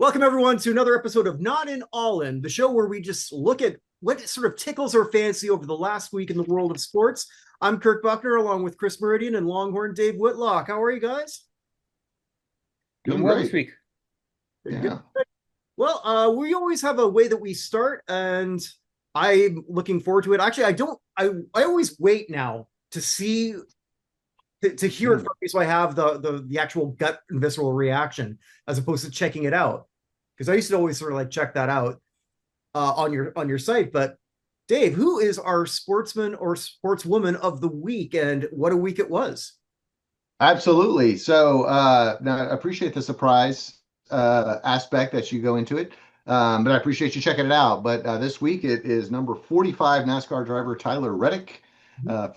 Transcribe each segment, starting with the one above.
Welcome, everyone, to another episode of Not In All In, the show where we just look at what sort of tickles our fancy over the last week in the world of sports. I'm Kirk Buchner, along with Chris Mouradian and Longhorn Dave Whitlock. How are you guys? Doing well this week. Yeah. Well, we always have a way that we start, and I'm looking forward to it. Actually, I always wait now to see to hear it from you, so I have the actual gut and visceral reaction as opposed to checking it out. Because I used to always sort of like check that out on your site. But Dave, who is our sportsman or sportswoman of the week, and what a week it was? Absolutely. So now I appreciate the surprise aspect that you go into it, but I appreciate you checking it out. But this week it is number 45 NASCAR driver Tyler Reddick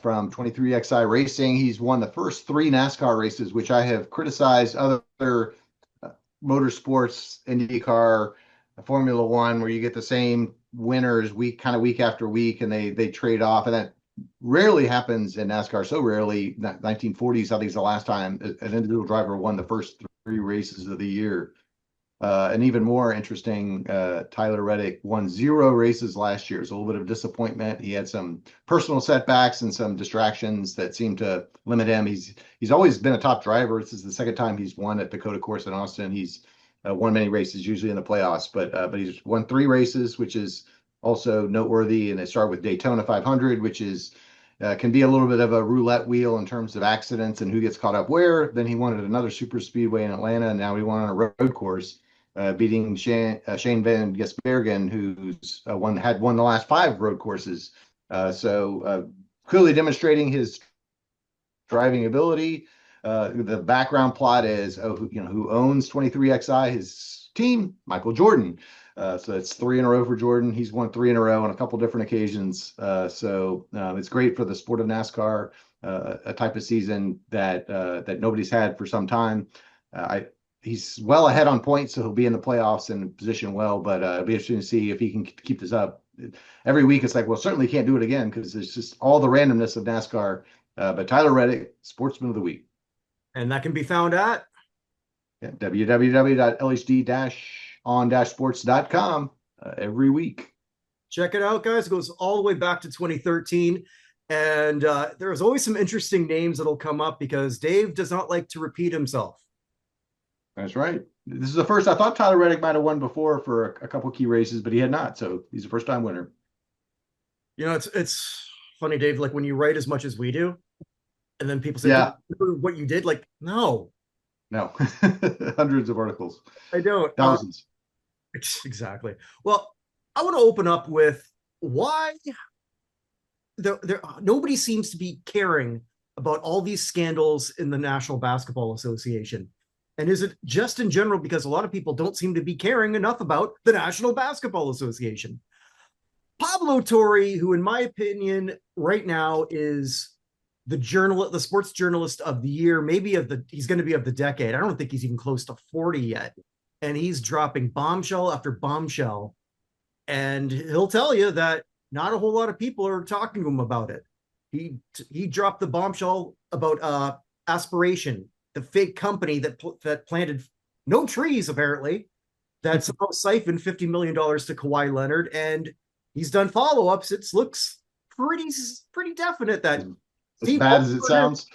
from 23XI Racing. He's won the first three NASCAR races, which I have criticized other motorsports, IndyCar, Formula One, where you get the same winners week after week, and they trade off, and that rarely happens in NASCAR. So rarely. 1940s, I think, is the last time an individual driver won the first three races of the year. And even more interesting, Tyler Reddick won 0 races last year. It's a little bit of disappointment. He had some personal setbacks and some distractions that seemed to limit him. He's always been a top driver. This is the second time he's won at Dakota Course in Auston. He's won many races, usually in the playoffs, but he's won 3 races, which is also noteworthy. And they start with Daytona 500, which is can be a little bit of a roulette wheel in terms of accidents and who gets caught up where. Then he won at another super speedway in Atlanta, and now he won on a road course, beating Shane Van Gisbergen, who's had won the last 5 road courses. So clearly demonstrating his driving ability. The background plot is, who owns 23XI? His team, Michael Jordan. So it's 3 in a row for Jordan. He's won 3 in a row on a couple different occasions. So it's great for the sport of NASCAR, a type of season that nobody's had for some time. He's well ahead on points, so he'll be in the playoffs and position well. But it'll be interesting to see if he can keep this up. Every week it's like, well, certainly can't do it again because it's just all the randomness of NASCAR. But Tyler Reddick, Sportsman of the Week. And that can be found at www.lhd-on-sports.com every week. Check it out, guys. It goes all the way back to 2013. And there's always some interesting names that'll come up because Dave does not like to repeat himself. That's right. This is the first. I thought Tyler Reddick might have won before for a couple key races, but he had not. So he's a first-time winner. You know, it's funny, Dave, like when you write as much as we do, and then people say, yeah, what you did, like, no. Hundreds of articles. I don't. Thousands. Exactly. Well, I want to open up with why nobody seems to be caring about all these scandals in the National Basketball Association. And is it just in general because a lot of people don't seem to be caring enough about the National Basketball Association? Pablo Torre, who in my opinion right now is the sports journalist of the year, he's going to be of the decade. I don't think he's even close to 40 yet. And he's dropping bombshell after bombshell. And he'll tell you that not a whole lot of people are talking to him about it. He dropped the bombshell about Aspiration, the fake company that planted no trees, apparently, that somehow siphoned $50 million to Kawhi Leonard. And he's done follow-ups. It looks pretty definite that as bad as it sounds.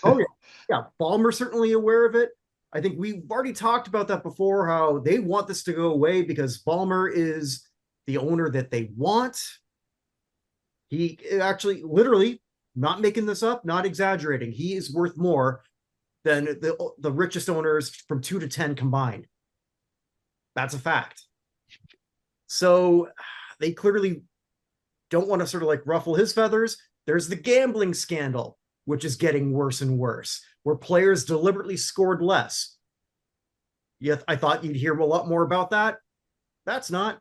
Oh, yeah. Yeah. Ballmer's certainly aware of it. I think we've already talked about that before, how they want this to go away because Ballmer is the owner that they want. He actually, literally, not making this up, not exaggerating, he is worth more than the richest owners from 2 to 10 combined. That's a fact. So they clearly don't want to sort of like ruffle his feathers. There's the gambling scandal, which is getting worse and worse, where players deliberately scored less. Yet I thought you'd hear a lot more about that. That's not.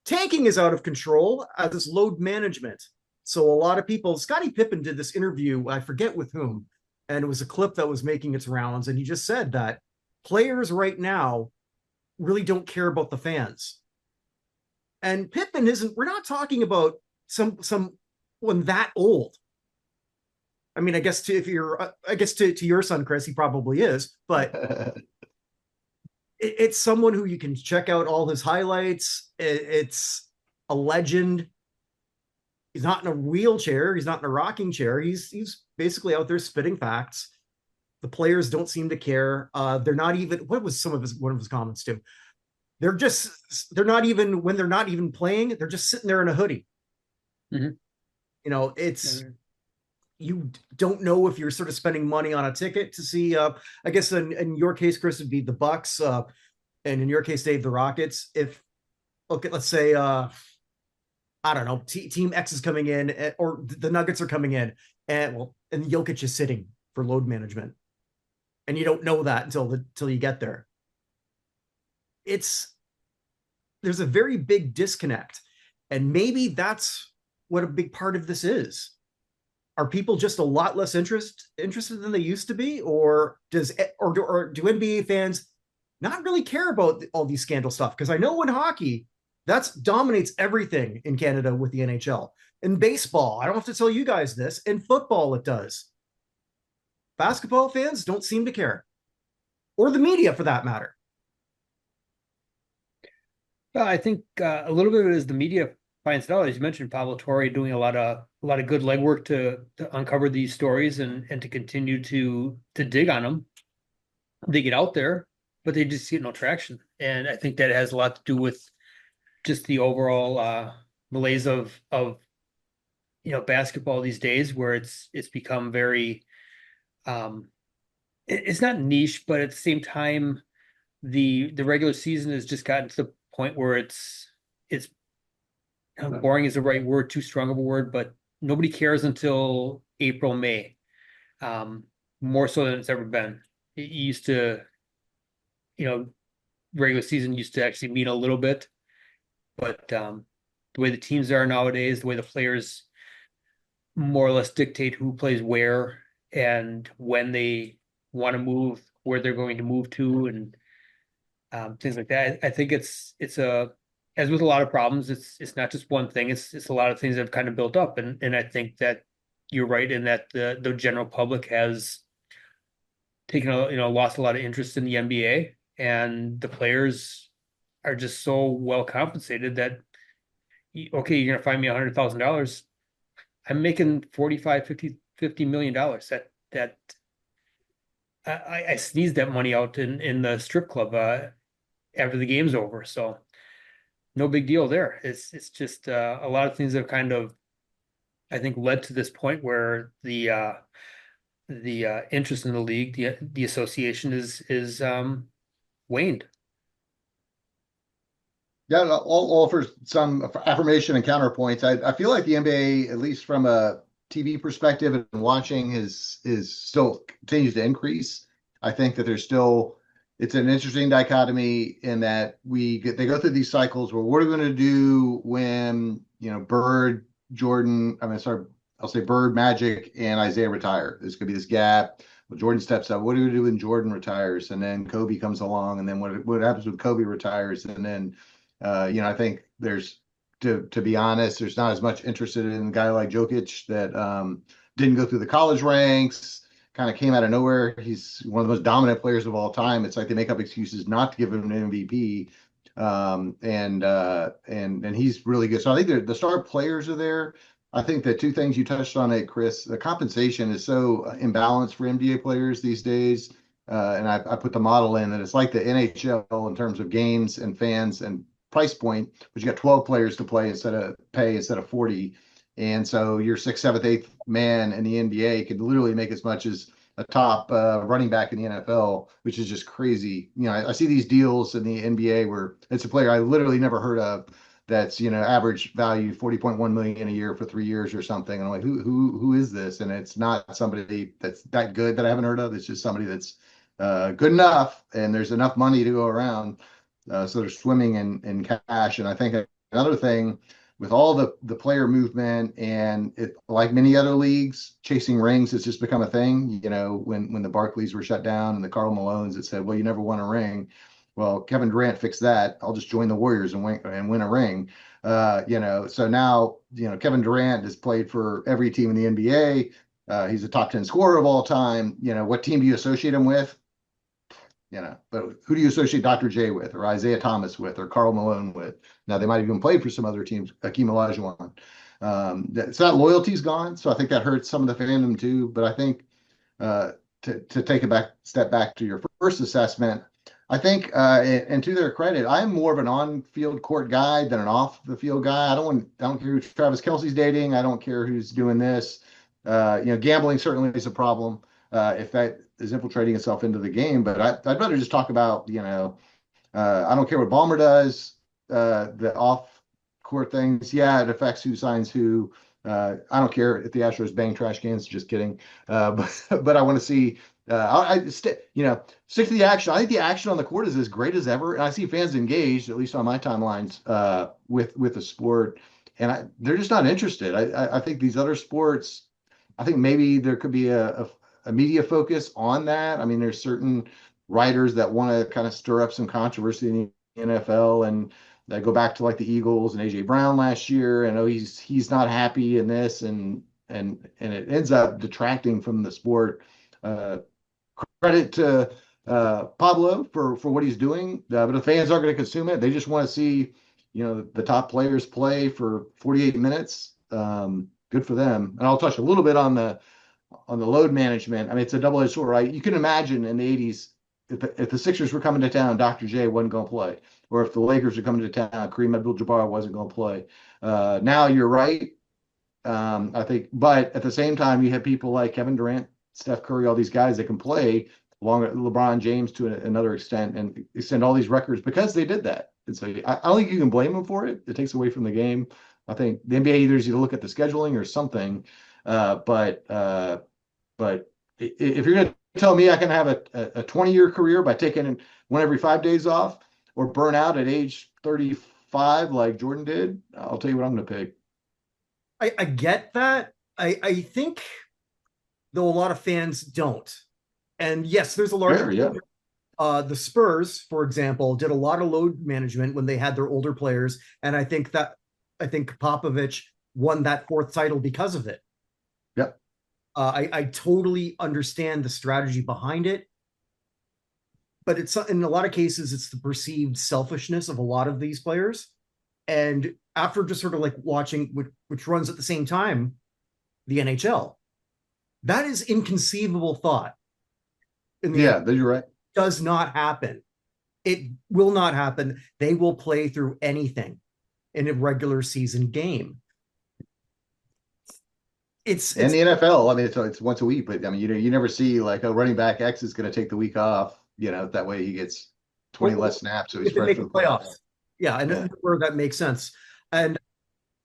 Tanking is out of control, as is load management. So a lot of people, Scottie Pippen did this interview, I forget with whom, and it was a clip that was making its rounds, and he just said that players right now really don't care about the fans. And Pippen we're not talking about someone that old. I mean, I guess to your son, Chris, he probably is, but it's someone who you can check out all his highlights. It's a legend. He's not in a wheelchair. He's not in a rocking chair. He's basically out there spitting facts. The players don't seem to care. They're not even. What was one of his comments too? They're not even when they're not even playing. They're just sitting there in a hoodie. Mhm. You know, it's you don't know if you're sort of spending money on a ticket to see. I guess in your case, Chris, it'd be the Bucks, and in your case, Dave, the Rockets. If okay, let's say I don't know, Team X is coming in, or the Nuggets are coming in, and Jokic is sitting for load management, and you don't know that until you get there. There's a very big disconnect, and maybe that's what a big part of this is. Are people just a lot less interested than they used to be, or do NBA fans not really care about all these scandal stuff? Because I know in hockey, that dominates everything in Canada with the NHL. In baseball, I don't have to tell you guys this. In football, it does. Basketball fans don't seem to care, or the media for that matter. I think a little bit of it is the media finds it out. As you mentioned, Pablo Torre doing a lot of good legwork to uncover these stories and to continue to dig on them. They get out there, but they just get no traction. And I think that has a lot to do with just the overall malaise of basketball these days, where it's become very it's not niche, but at the same time, the regular season has just gotten to the point where it's boring is the right word, too strong of a word, but nobody cares until April, May, more so than it's ever been. It used to, regular season used to actually mean a little bit, but the way the teams are nowadays, the way the players more or less dictate who plays where and when they want to move, where they're going to move to, and things like that. I think it's as with a lot of problems, it's not just one thing. It's a lot of things that have kind of built up, and I think that you're right in that the general public has taken lost a lot of interest in the NBA, and the players are just so well compensated that okay, you're gonna find me $100,000. I'm making 45, 50 million dollars. That I sneezed that money out in the strip club after the game's over. So no big deal there. It's just a lot of things have kind of, I think, led to this point where the interest in the league, the association is waned. Yeah, all for some affirmation and counterpoints. I feel like the NBA, at least from a TV perspective and watching, is still continues to increase. I think that it's an interesting dichotomy in that they go through these cycles where what are we going to do when Bird, Jordan, I'll say Bird, Magic, and Isaiah retire. There's going to be this gap. Well, Jordan steps up. What do we do when Jordan retires? And then Kobe comes along. And then what happens when Kobe retires? And then I think to be honest, there's not as much interested in a guy like Jokic that didn't go through the college ranks, kind of came out of nowhere. He's one of the most dominant players of all time. It's like they make up excuses not to give him an MVP. And he's really good. So I think the star players are there. I think the two things you touched on it, Chris, the compensation is so imbalanced for NBA players these days. And I put the model in that it's like the NHL in terms of games and fans and price point, but you got 12 players to play instead of 40. And so your sixth, seventh, eighth man in the NBA could literally make as much as a top running back in the NFL, which is just crazy. I see these deals in the NBA where it's a player I literally never heard of that's average value 40.1 million a year for 3 years or something. And I'm like, who is this? And it's not somebody that's that good that I haven't heard of. It's just somebody that's good enough, and there's enough money to go around. So they're swimming in cash. And I think another thing with all the player movement and it, like many other leagues, chasing rings has just become a thing. When the Barclays were shut down and the Karl Malones, it said, well, you never won a ring. Well, Kevin Durant fixed that. I'll just join the Warriors and win a ring. So now, Kevin Durant has played for every team in the NBA. He's a top 10 scorer of all time. What team do you associate him with? but who do you associate Dr. J with, or Isaiah Thomas with, or Karl Malone with? Now they might even play for some other teams, Hakeem Olajuwon. So that loyalty's gone. So I think that hurts some of the fandom too. But I think to take a step back to your first assessment, I think, and to their credit, I'm more of an on-field court guy than an off-the-field guy. I don't care who Travis Kelce's dating. I don't care who's doing this. Gambling certainly is a problem if that is infiltrating itself into the game. But I'd rather just talk about, I don't care what Ballmer does, the off-court things. Yeah, it affects who signs who. I don't care if the Astros bang trash cans. Just kidding. But I want to see. Stick to the action. I think the action on the court is as great as ever, and I see fans engaged, at least on my timelines, with the sport, and they're just not interested. I think these other sports. I think maybe there could be a media focus on that. I mean, there's certain writers that want to kind of stir up some controversy in the NFL, and that go back to like the Eagles and AJ Brown last year. And he's not happy in this, and it ends up detracting from the sport. Credit to Pablo for what he's doing, but the fans aren't going to consume it. They just want to see, the top players play for 48 minutes. Good for them. And I'll touch a little bit on the load management. I mean, it's a double-edged sword, right? You can imagine in the 80s, if the Sixers were coming to town, Dr. J wasn't going to play. Or if the Lakers were coming to town, Kareem Abdul-Jabbar wasn't going to play. Now you're right. I think, but at the same time, you have people like Kevin Durant, Steph Curry, all these guys that can play along with LeBron James to another extent and extend all these records because they did that. And so I don't think you can blame them for it. It takes away from the game. I think the NBA either needs to look at the scheduling or something. But if you're going to tell me I can have a 20-year career by taking one every 5 days off or burn out at age 35 like Jordan did, I'll tell you what I'm going to pick. I get that. I think, though, a lot of fans don't. And yes, there's a large. Sure, yeah. The Spurs, for example, did a lot of load management when they had their older players, and I think Popovich won that fourth title because of it. Yep. I totally understand the strategy behind it, but it's in a lot of cases it's the perceived selfishness of a lot of these players. And after just sort of like watching, which runs at the same time, the NHL, that is inconceivable thought. You're right. Does not happen. It will not happen. They will play through anything in a regular season game. It's the NFL. I mean, it's once a week, but I mean, you never see like a running back X is going to take the week off. That way he gets 20 less snaps, so he's fresh for the playoffs. Yeah, and where that makes sense, and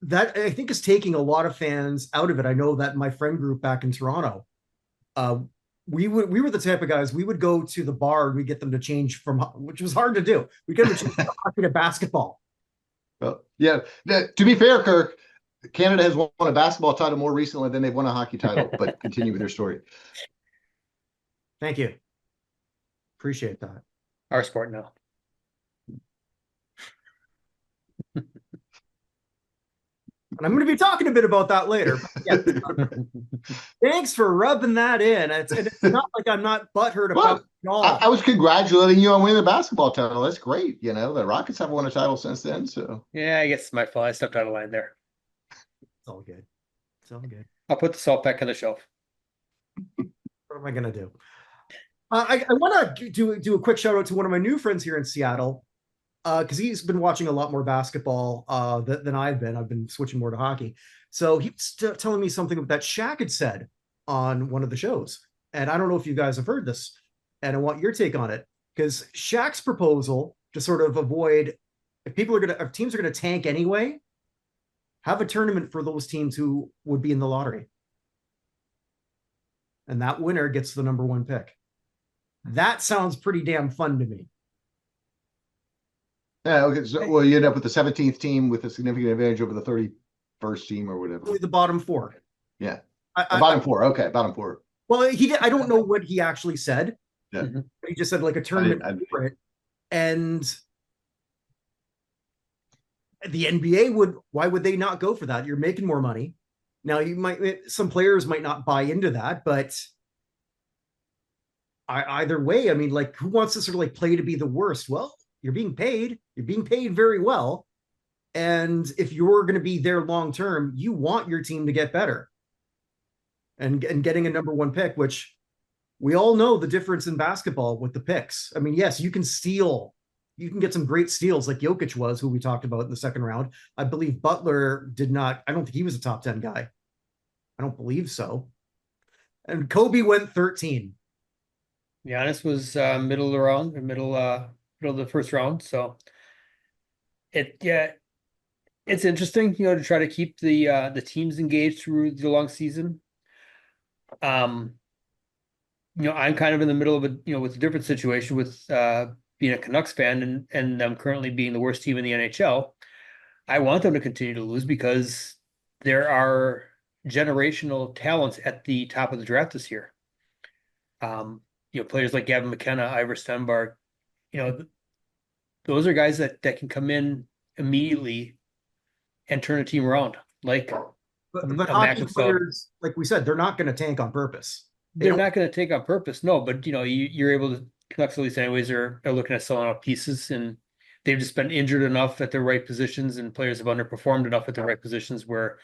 that I think is taking a lot of fans out of it. I know that my friend group back in Toronto, we were the type of guys, we would go to the bar and we get them to change from, which was hard to do. We get them to change from hockey to basketball. Well, yeah. To be fair, Kirk, Canada has won a basketball title more recently than they've won a hockey title, but continue with their story. Thank you. Appreciate that. Our sport now. And I'm going to be talking a bit about that later. Yeah. Thanks for rubbing that in. It's not like I'm not butthurt about it all. I was congratulating you on winning the basketball title. That's great. The Rockets have won a title since then. So yeah, I guess it's my fault. I stepped out of line there. It's all good. It's all good. I'll put the salt back on the shelf. What am I going to do? I want to do a quick shout out to one of my new friends here in Seattle. Because he's been watching a lot more basketball than I've been. I've been switching more to hockey. So he was telling me something that Shaq had said on one of the shows. And I don't know if you guys have heard this, and I want your take on it. Because Shaq's proposal to sort of avoid, if teams are going to tank anyway, have a tournament for those teams who would be in the lottery. And that winner gets the number one pick. That sounds pretty damn fun to me. Yeah, okay. So, well, you end up with the 17th team with a significant advantage over the 31st team or whatever. The bottom four. Yeah. Bottom four. Okay, bottom four. Well, he did. I don't know what he actually said. Yeah. He just said like a tournament for it. And the NBA why would they not go for that? You're making more money. Now some players might not buy into that, but either way, I mean, like, who wants to sort of like play to be the worst? Well, you're being paid. You're being paid very well. And if you're going to be there long term, you want your team to get better. And getting a number one pick, which we all know the difference in basketball with the picks. I mean, yes, you can steal. You can get some great steals like Jokic was, who we talked about in the second round. I believe Butler did not. I don't think he was a top 10 guy. I don't believe so. And Kobe went 13. Giannis was middle of the round, middle of the first round. So it's interesting, to try to keep the teams engaged through the long season. I'm kind of in the middle of with a different situation with being a Canucks fan and them currently being the worst team in the NHL. I want them to continue to lose because there are generational talents at the top of the draft this year. Players like Gavin McKenna, Ivor Stenberg, those are guys that can come in immediately and turn a team around. Like, but hockey players, like we said, they're not going to tank on purpose. They're not going to take on purpose, no. But you're able to. Canucks, at least, anyways, are looking at selling out pieces, and they've just been injured enough at the right positions, and players have underperformed enough at the right positions where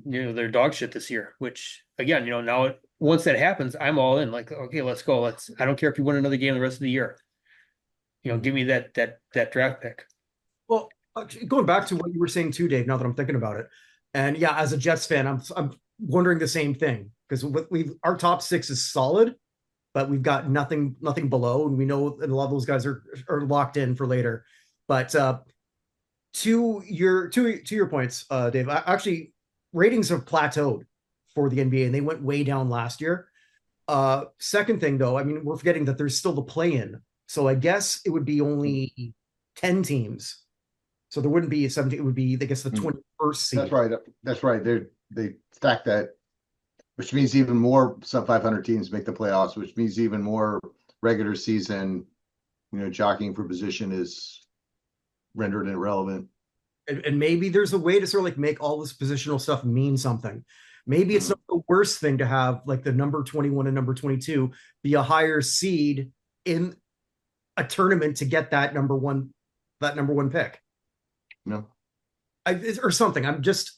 they're dog shit this year. Which again, now once that happens, I'm all in. Like, okay, let's go. I don't care if you win another game the rest of the year. Give me that draft pick. Well, going back to what you were saying too, Dave. Now that I'm thinking about it, and yeah, as a Jets fan, I'm wondering the same thing because our top six is solid, but we've got nothing below, and we know that a lot of those guys are locked in for later. But to your points, Dave, actually ratings have plateaued for the NBA, and they went way down last year. Second thing, though, I mean, we're forgetting that there's still the play-in, so I guess it would be only 10 teams. So there wouldn't be 17. It would be, I guess, the 21st seed. That's right. They stack that, which means even more sub 500 teams make the playoffs, which means even more regular season, jockeying for position is rendered irrelevant. And maybe there's a way to sort of like make all this positional stuff mean something. Maybe it's not the worst thing to have like the number 21 and number 22 be a higher seed in a tournament to get that number one pick. No. Or something. I'm just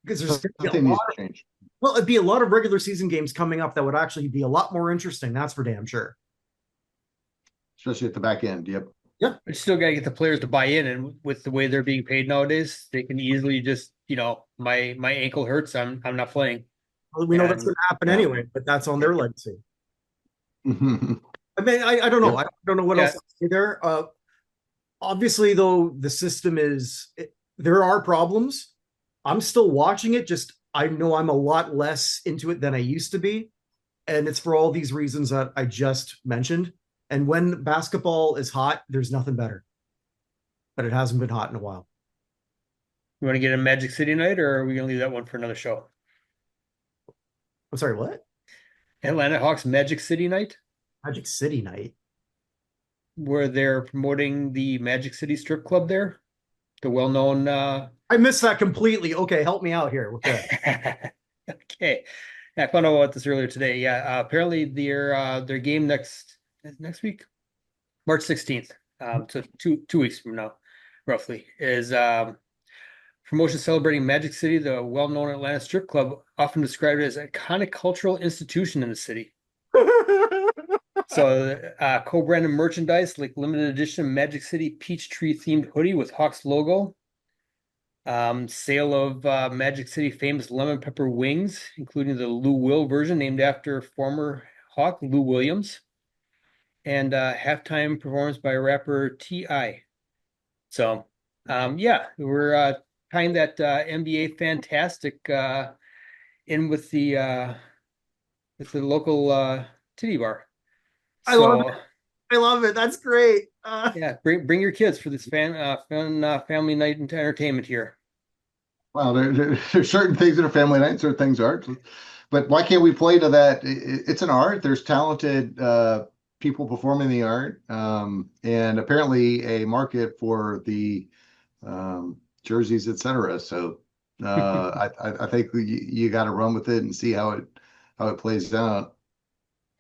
because there's nothing needs to change. Well, it'd be a lot of regular season games coming up that would actually be a lot more interesting. That's for damn sure. Especially at the back end. Yep. Yeah. But still got to get the players to buy in, and with the way they're being paid nowadays, they can easily just, my ankle hurts. I'm not playing. Well, we know that's going to happen anyway, but that's on their legacy. I mean, I don't know. I don't know what else to say there. Obviously, though, the system there are problems. I'm still watching it. Just I know I'm a lot less into it than I used to be. And it's for all these reasons that I just mentioned. And when basketball is hot, there's nothing better. But it hasn't been hot in a while. You want to get a Magic City night, or are we going to leave that one for another show? I'm sorry, what? Atlanta Hawks Magic City night? Magic City night? Where they're promoting the Magic City strip club there. The well-known... I missed that completely. Okay, help me out here. Okay. Okay. I found out about this earlier today. Yeah, apparently their game next week, March 16th. So two weeks from now, roughly, is promotion celebrating Magic City, the well-known Atlanta strip club, often described as an iconic cultural institution in the city. So co-branded merchandise like limited edition Magic City Peachtree themed hoodie with Hawks logo. Sale of Magic City famous lemon pepper wings, including the Lou Will version named after former Hawk Lou Williams. And halftime performance by rapper T.I. So, we're tying that NBA Fantastic in with the local titty bar. I love it. That's great. Yeah, bring your kids for this fun family night into entertainment here. Well, there's certain things that are family night, certain things aren't. But why can't we play to that? It's an art. There's talented people performing the art, and apparently a market for the jerseys, etc. So I think you got to run with it and see how it plays out.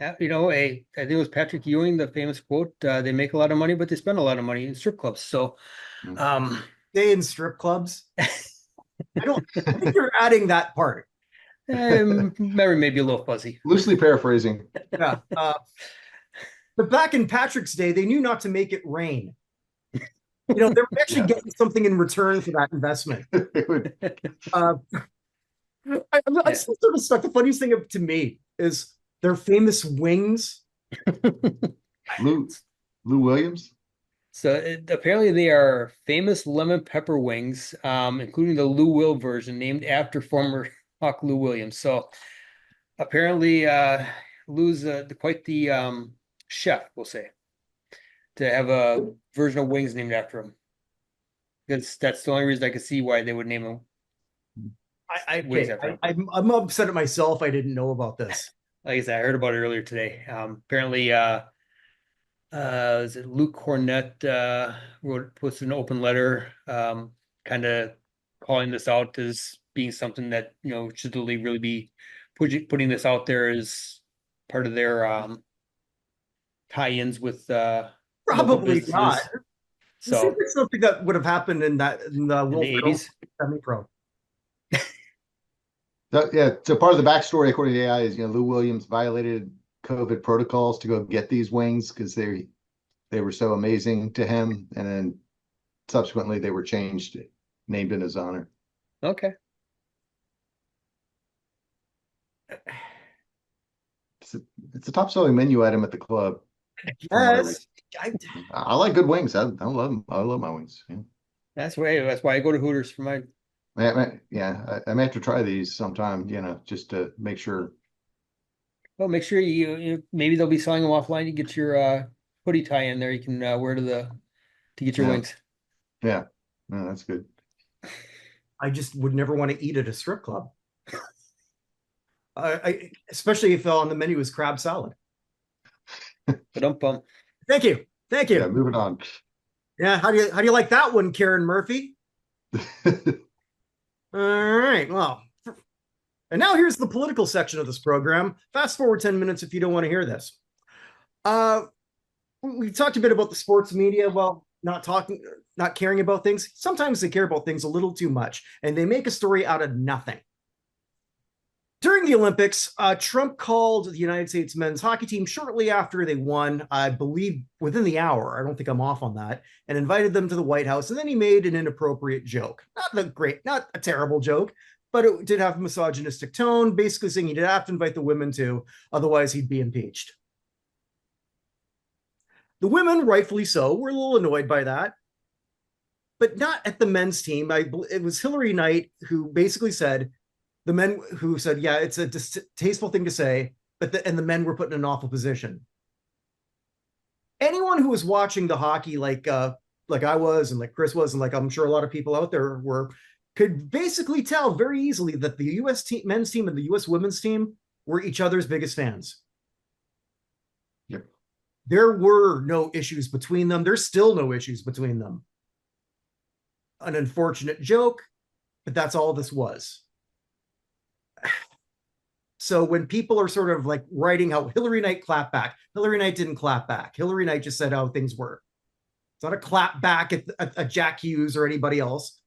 I think it was Patrick Ewing, the famous quote, they make a lot of money, but they spend a lot of money in strip clubs. So, um, Stay in strip clubs. I think you're adding that part. memory may be a little fuzzy. Loosely paraphrasing. Yeah. But back in Patrick's day, they knew not to make it rain. They were actually getting something in return for that investment. I still sort of stuck. The funniest thing to me is their famous wings. Lou Williams. So apparently they are famous lemon pepper wings, including the Lou Will version, named after former Hawk Lou Williams. So apparently, Lou's quite the chef, we'll say, to have a version of wings named after him. Because that's the only reason I could see why they would name him. I'm upset at myself. I didn't know about this. Like I said, I heard about it earlier today. Apparently, is it Luke Cornett puts an open letter, kind of calling this out as being something that should really be putting this out there as part of their tie-ins with probably not. So it's something that would have happened in the 80s semi-pro. So part of the backstory, according to AI, is Lou Williams violated COVID protocols to go get these wings because they were so amazing to him, and then subsequently they were named in his honor. Okay. It's a top-selling menu item at the club. Yes. I like good wings. I love them. I love my wings. Yeah. That's why I go to Hooters for my. Yeah, I may have to try these sometime. Just to make sure. Well, make sure you maybe they'll be selling them offline. You get your hoodie tie in there. You can wear to get your wings. Yeah, no, that's good. I just would never want to eat at a strip club. Especially if on the menu is crab salad. Thank you. Yeah, moving on. Yeah, how do you like that one, Karen Murphy? All right. Well, and now here's the political section of this program. Fast forward 10 minutes if you don't want to hear this. We talked a bit about the sports media. Well, not caring about things. Sometimes they care about things a little too much, and they make a story out of nothing. During the Olympics, Trump called the United States men's hockey team shortly after they won, I believe within the hour. I don't think I'm off on that, and invited them to the White House. And then he made an inappropriate joke. Not a terrible joke, but it did have a misogynistic tone, basically saying he did have to invite the women too, otherwise he'd be impeached. The women, rightfully so, were a little annoyed by that, but not at the men's team. It was Hillary Knight who basically said, the men who said, yeah, it's a distasteful thing to say, and the men were put in an awful position. Anyone who was watching the hockey like I was and like Chris was, and like I'm sure a lot of people out there were, could basically tell very easily that the U.S. men's team and the U.S. women's team were each other's biggest fans. Yep. There were no issues between them. There's still no issues between them. An unfortunate joke, but that's all this was. So when people are sort of like writing how Hillary Knight clapped back, Hillary Knight didn't clap back. Hillary Knight just said how things were. It's not a clap back at Jack Hughes or anybody else.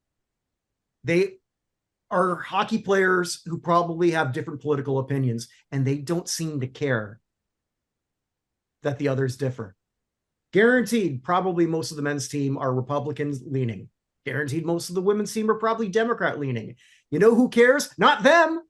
They are hockey players who probably have different political opinions, and they don't seem to care that the others differ. Guaranteed, probably most of the men's team are Republicans leaning. Guaranteed, most of the women's team are probably Democrat leaning. You know who cares? Not them.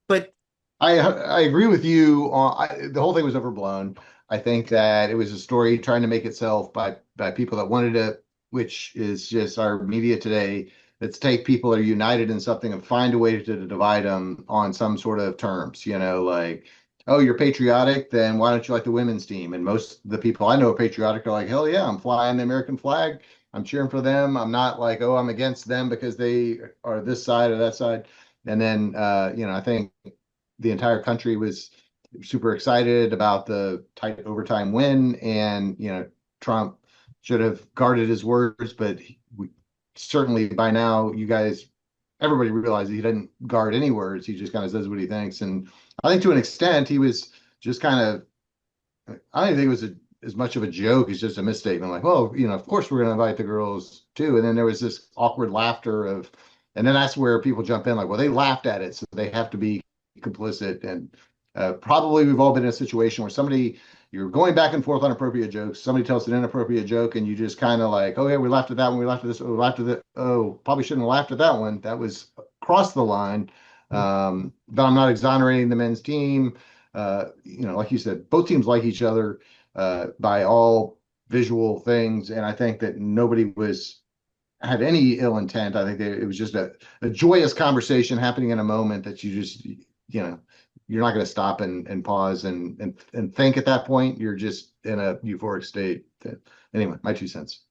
But I agree with you on the whole thing was overblown. I think that it was a story trying to make itself by people that wanted it, which is just our media today. Let's take people that are united in something and find a way to divide them on some sort of terms, like, oh, you're patriotic, then why don't you like the women's team? And most of the people I know are patriotic are like, hell yeah, I'm flying the American flag. I'm cheering for them. I'm not like, oh, I'm against them because they are this side or that side. And then, I think the entire country was super excited about the tight overtime win. And, Trump should have guarded his words, but certainly by now you guys everybody realized he didn't guard any words. He just kind of says what he thinks. And I think to an extent, he was just kind of, I don't think it was as much of a joke as just a misstatement. Like, well, of course we're going to invite the girls too. And then there was this awkward laughter and then that's where people jump in like, well, they laughed at it, so they have to be complicit. And probably we've all been in a situation where you're going back and forth on appropriate jokes. Somebody tells an inappropriate joke, and you just kind of like, oh yeah, we laughed at that one. We laughed at this. We laughed at that. Oh, probably shouldn't have laughed at that one. That was across the line. But I'm not exonerating the men's team. Like you said, both teams like each other by all visual things, and I think that nobody had any ill intent. I think it was just a joyous conversation happening in a moment that you just, you're not going to stop and pause and think at that point. You're just in a euphoric state. Anyway, my 2 cents.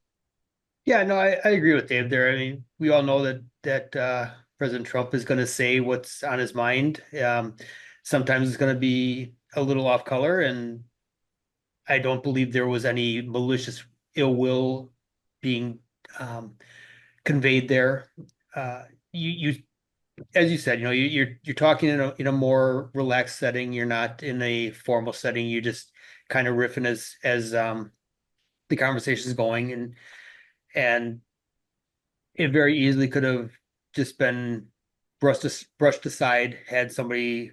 Yeah, no, I agree with Dave there. I mean, we all know that President Trump is going to say what's on his mind. Sometimes it's going to be a little off color, and I don't believe there was any malicious ill will being conveyed there. You as you said, you're talking in a more relaxed setting. You're not in a formal setting. You just kind of riffing as the conversation is going, and it very easily could have just been brushed aside had somebody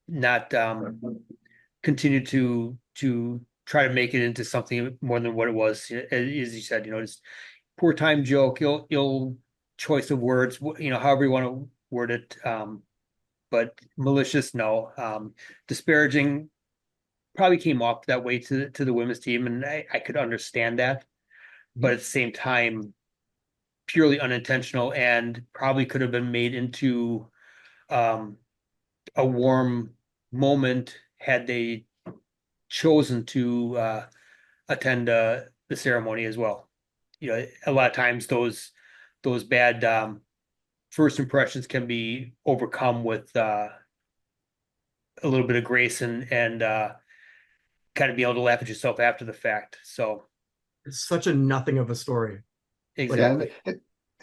not continued to try to make it into something more than what it was. As you said, just poor time joke, ill choice of words, however you want to word it. But malicious, no. Disparaging probably came off that way to the women's team, and I could understand that. But at the same time, purely unintentional, and probably could have been made into a warm moment had they chosen to attend the ceremony as well. A lot of times those bad first impressions can be overcome with a little bit of grace and kind of be able to laugh at yourself after the fact. So It's such a nothing of a story. exactly. Yeah.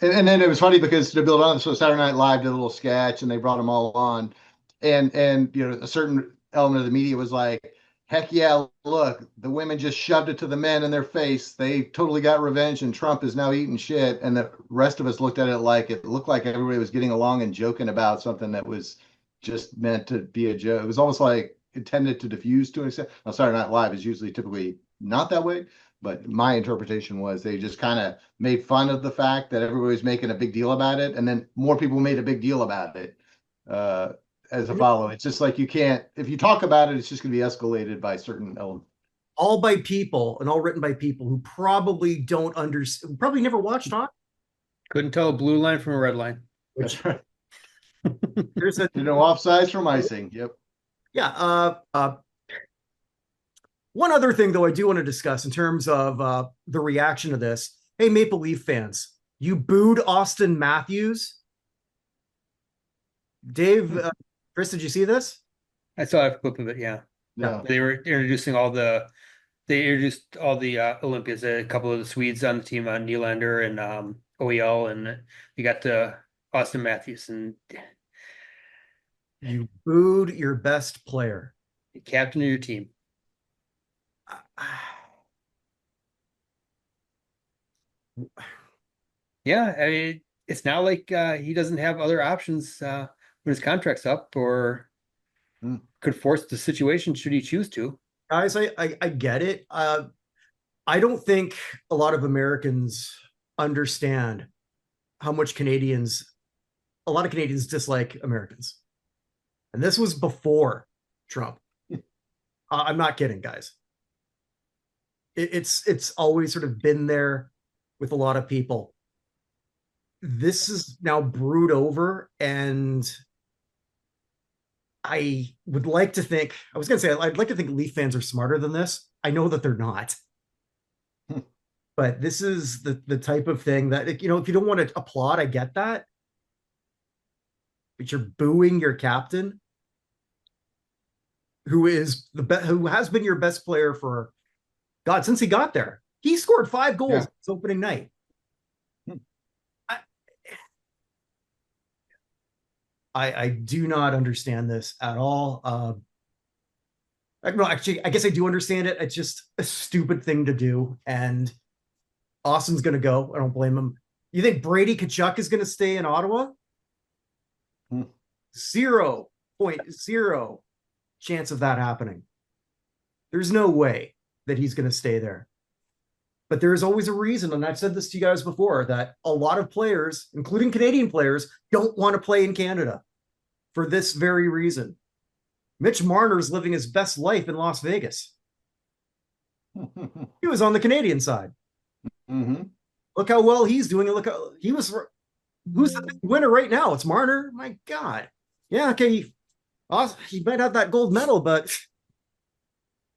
And then it was funny because to build on, so Saturday Night Live did a little sketch and they brought them all on, and a certain element of the media was like, heck yeah, look, the women just shoved it to the men in their face. They totally got revenge, and Trump is now eating shit. And the rest of us looked at it like it looked like everybody was getting along and joking about something that was just meant to be a joke. It was almost like intended to diffuse to an extent. Now, Saturday Night Live is usually typically not that way, but my interpretation was they just kind of made fun of the fact that everybody was making a big deal about it, and then more people made a big deal about it as a follow. It's just like you can't, if you talk about it, it's just going to be escalated by certain elements. All by people and all written by people who probably don't understand, probably never watched hockey. Couldn't tell a blue line from a red line. That's right. There's a offsides from icing. Yep. Yeah. One other thing, though, I do want to discuss in terms of the reaction to this. Hey, Maple Leaf fans, you booed Auston Matthews. Dave, Chris, did you see this? I saw a clip of it. Yeah. Yeah. They were introducing they introduced all the Olympians, a couple of the Swedes on the team, Nylander and OEL, and you got to Auston Matthews, and you booed your best player, the captain of your team. Yeah, I mean, it's not like he doesn't have other options when his contract's up, or could force the situation should he choose to. Guys, I get it. I don't think a lot of Americans understand how much a lot of Canadians dislike Americans. And this was before Trump. I'm not kidding, guys. It's always sort of been there with a lot of people. This is now brewed over, and I would like to think, I'd like to think Leaf fans are smarter than this. I know that they're not. But this is the type of thing that, if you don't want to applaud, I get that. But you're booing your captain, who has been your best player for, God, since he got there. He scored 5 goals his opening night. I do not understand this at all. No, actually, I guess I do understand it. It's just a stupid thing to do. And Austin's going to go. I don't blame him. You think Brady Tkachuk is going to stay in Ottawa? 0.0 chance of that happening. There's no way that he's going to stay there. But there is always a reason, and I've said this to you guys before, that a lot of players, including Canadian players, don't want to play in Canada for this very reason. Mitch Marner's living his best life in Las Vegas. He was on the Canadian side. Mm-hmm. Look how well he's doing. Look how who's the big winner right now? It's Marner. My God. Yeah, okay. He might have that gold medal, but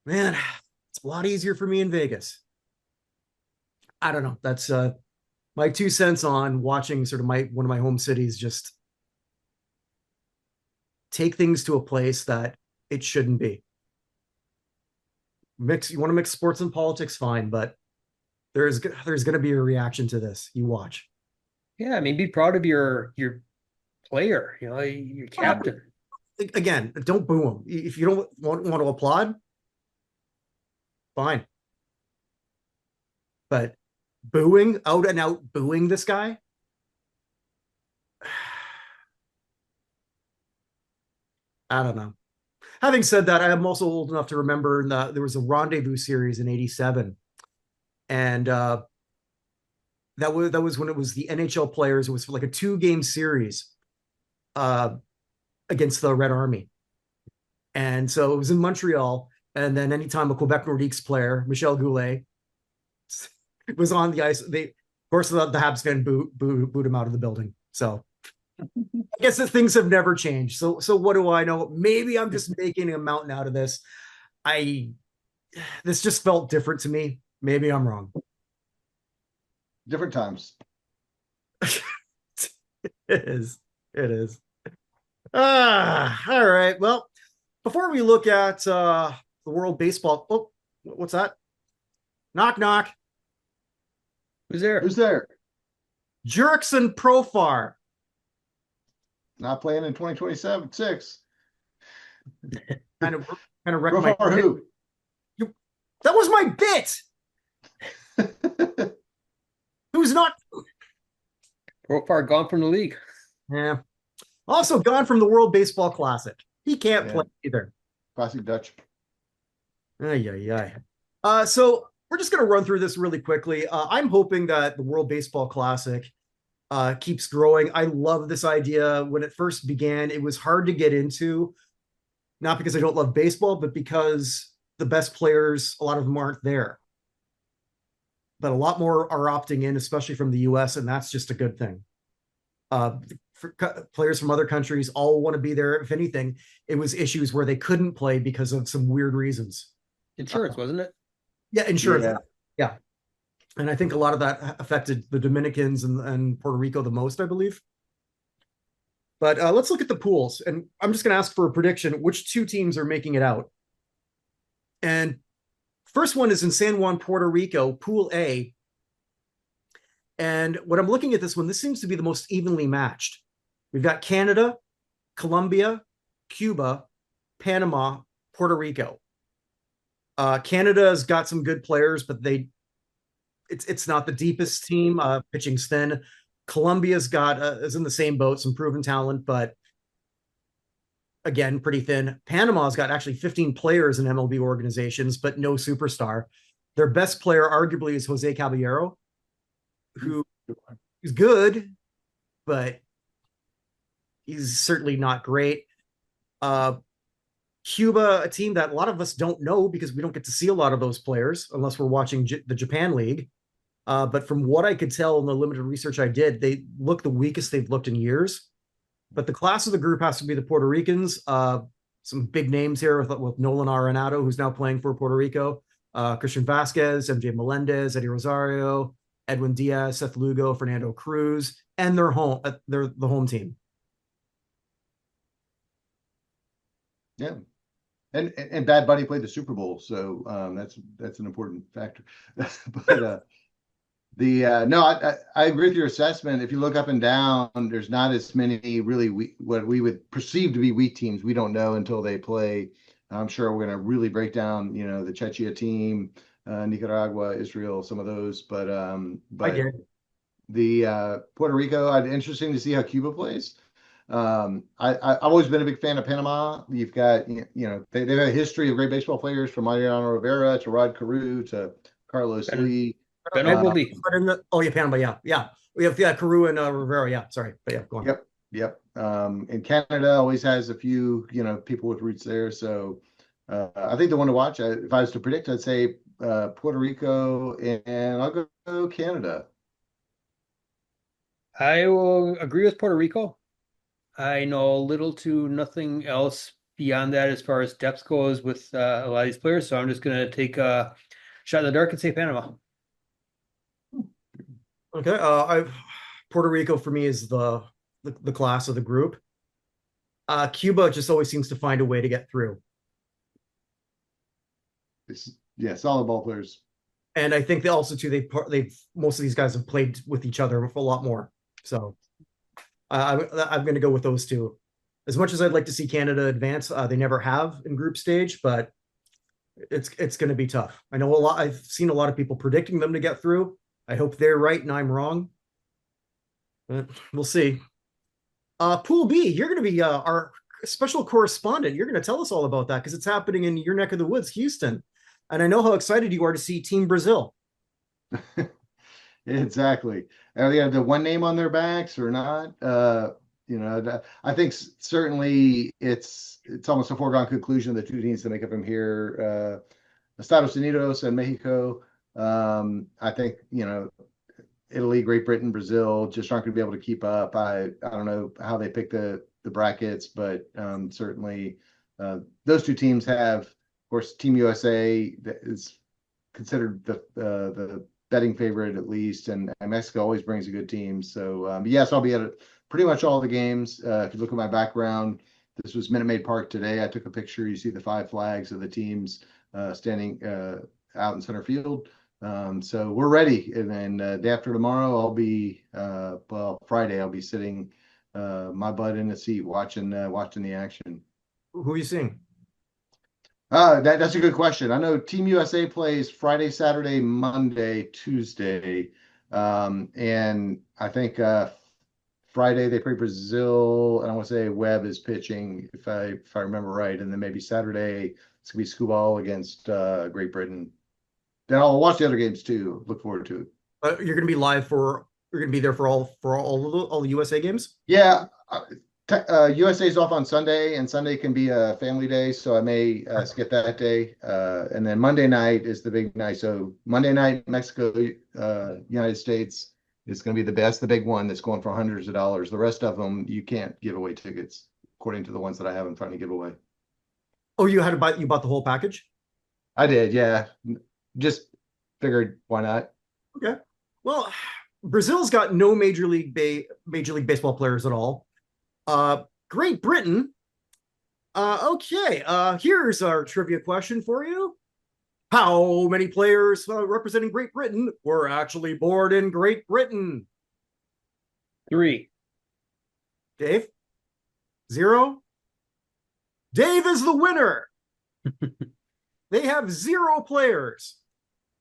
man, it's a lot easier for me in Vegas. I don't know. That's my 2 cents on watching sort of one of my home cities just take things to a place that it shouldn't be. You want to mix sports and politics, fine, but there's going to be a reaction to this. You watch. Yeah, I mean, be proud of your player, your captain. Again, don't boo him. If you don't want to applaud, fine. But booing, out and out booing this guy, I don't know. Having said that, I am also old enough to remember there was a Rendezvous series in '87, and that was when it was the NHL players. It was for like a 2-game series against the Red Army, and so it was in Montreal. And then anytime a Quebec Nordiques player, Michel Goulet, was on the ice, of course the Habs fan booed him out of the building. So I guess that things have never changed. So what do I know? Maybe I'm just making a mountain out of this. This just felt different to me. Maybe I'm wrong. Different times. It is. All right. Well, before we look at the World Baseball, oh, what's that? Knock, knock. Who's there? Jurickson Profar. Not playing in 2027, 6. kind of wrecked Profar who? That was my bit. Who's not? Profar gone from the league. Yeah. Also gone from the World Baseball Classic. He can't play either. Classic Dutch. Ay. So we're just going to run through this really quickly. I'm hoping that the World Baseball Classic keeps growing. I love this idea. When it first began, it was hard to get into, not because I don't love baseball, but because the best players, a lot of them aren't there. But a lot more are opting in, especially from the US, and that's just a good thing. Players from other countries all want to be there. If anything, it was issues where they couldn't play because of some weird reasons. Insurance, wasn't it? Yeah, insurance. Yeah. And I think a lot of that affected the Dominicans and Puerto Rico the most, I believe. But let's look at the pools. And I'm just going to ask for a prediction. Which 2 teams are making it out? And first one is in San Juan, Puerto Rico, Pool A. And when I'm looking at this one, this seems to be the most evenly matched. We've got Canada, Colombia, Cuba, Panama, Puerto Rico. Canada's got some good players, but it's not the deepest team. Pitching's thin. Colombia's got is in the same boat, some proven talent, but again, pretty thin. Panama's got actually 15 players in MLB organizations, but no superstar. Their best player arguably is Jose Caballero, who is good, but he's certainly not great. Cuba, a team that a lot of us don't know because we don't get to see a lot of those players unless we're watching the Japan League. But from what I could tell in the limited research I did, they look the weakest they've looked in years. But the class of the group has to be the Puerto Ricans. Some big names here with Nolan Arenado, who's now playing for Puerto Rico, Christian Vasquez, MJ Melendez, Eddie Rosario, Edwin Diaz, Seth Lugo, Fernando Cruz, and they're the home team. Yeah. And Bad Bunny played the Super Bowl, so that's an important factor. But No, I agree with your assessment. If you look up and down, there's not as many really what we would perceive to be weak teams. We don't know until they play. I'm sure we're going to really break down, the Czechia team, Nicaragua, Israel, some of those. But I get it. the Puerto Rico, interesting to see how Cuba plays. I've always been a big fan of Panama. You've got, they've had a history of great baseball players from Mariano Rivera to Rod Carew to Carlos Lee. Oh yeah, Panama. Yeah. We have Carew and Rivera. Yeah, sorry, but yeah, go on. Yep. And Canada always has a few, people with roots there. So I think the one to watch, if I was to predict, I'd say Puerto Rico, and I'll go Canada. I will agree with Puerto Rico. I know little to nothing else beyond that as far as depth goes with a lot of these players. So I'm just going to take a shot in the dark and say Panama. Okay. Puerto Rico for me is the class of the group. Cuba just always seems to find a way to get through. Solid ball players. And I think they also too they've most of these guys have played with each other a lot more. So I'm going to go with those two. As much as I'd like to see Canada advance, they never have in group stage, but it's going to be tough. I know I've seen a lot of people predicting them to get through. I hope they're right and I'm wrong. But we'll see. Pool B, you're going to be our special correspondent. You're going to tell us all about that because it's happening in your neck of the woods, Houston. And I know how excited you are to see Team Brazil. Exactly. Are they have the one name on their backs or not? I think certainly it's almost a foregone conclusion the two teams to make up from here, Estados Unidos and Mexico. I think, Italy, Great Britain, Brazil just aren't going to be able to keep up. I don't know how they pick the brackets, but certainly those two teams have, of course, Team USA is considered the betting favorite at least, and Mexico always brings a good team. So yes, I'll be at pretty much all the games. If you look at my background, this was Minute Maid Park today. I took a picture. You see the 5 flags of the teams standing out in center field. So we're ready. And then day after tomorrow, I'll be Friday. I'll be sitting my butt in the seat watching the action. Who are you seeing? That's a good question. I know Team USA plays Friday, Saturday, Monday, Tuesday, and I think Friday they play Brazil, and I want to say Webb is pitching if I remember right, and then maybe Saturday it's gonna be Skubal against Great Britain. Then I'll watch the other games too. Look forward to it. You're gonna be you're gonna be there for all the USA games? Yeah. USA's off on Sunday, and Sunday can be a family day, so I may skip that day. And then Monday night is the big night. So Monday night, Mexico, United States is going to be the big one that's going for hundreds of dollars. The rest of them, you can't give away tickets, according to the ones that I have in front to give away. Oh, you bought the whole package? I did, yeah. Just figured, why not? Okay. Well, Brazil's got no Major League Baseball players at all. Great Britain. Okay. Here's our trivia question for you. How many players representing Great Britain were actually born in Great Britain? 3. Dave? 0. Dave is the winner. They have 0 players.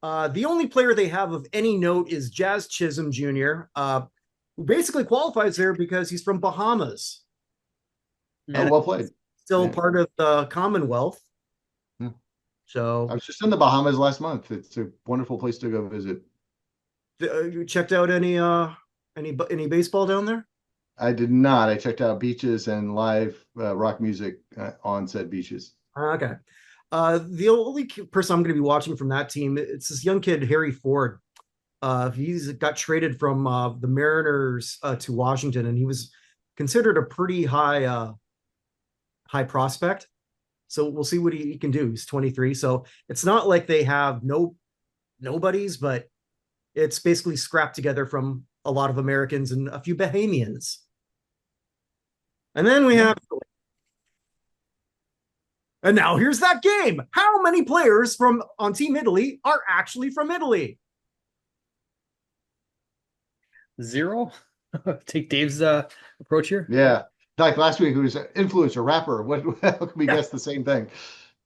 The only player they have of any note is Jazz Chisholm Jr., who basically qualifies there because he's from Bahamas. And well played. Still part of the Commonwealth. Yeah. So I was just in the Bahamas last month. It's a wonderful place to go visit. You checked out any baseball down there? I did not. I checked out beaches and live rock music on said beaches. Okay. The only person I'm going to be watching from that team, it's this young kid, Harry Ford. He's got traded from the Mariners to Washington, and he was considered a pretty high prospect. So we'll see what he can do. He's 23. So it's not like they have nobodies, but it's basically scrapped together from a lot of Americans and a few Bahamians. And then we have, and now here's that game. How many players on Team Italy are actually from Italy? 0. Take Dave's approach here. Yeah. Like last week, it was influencer, rapper. How can we guess the same thing?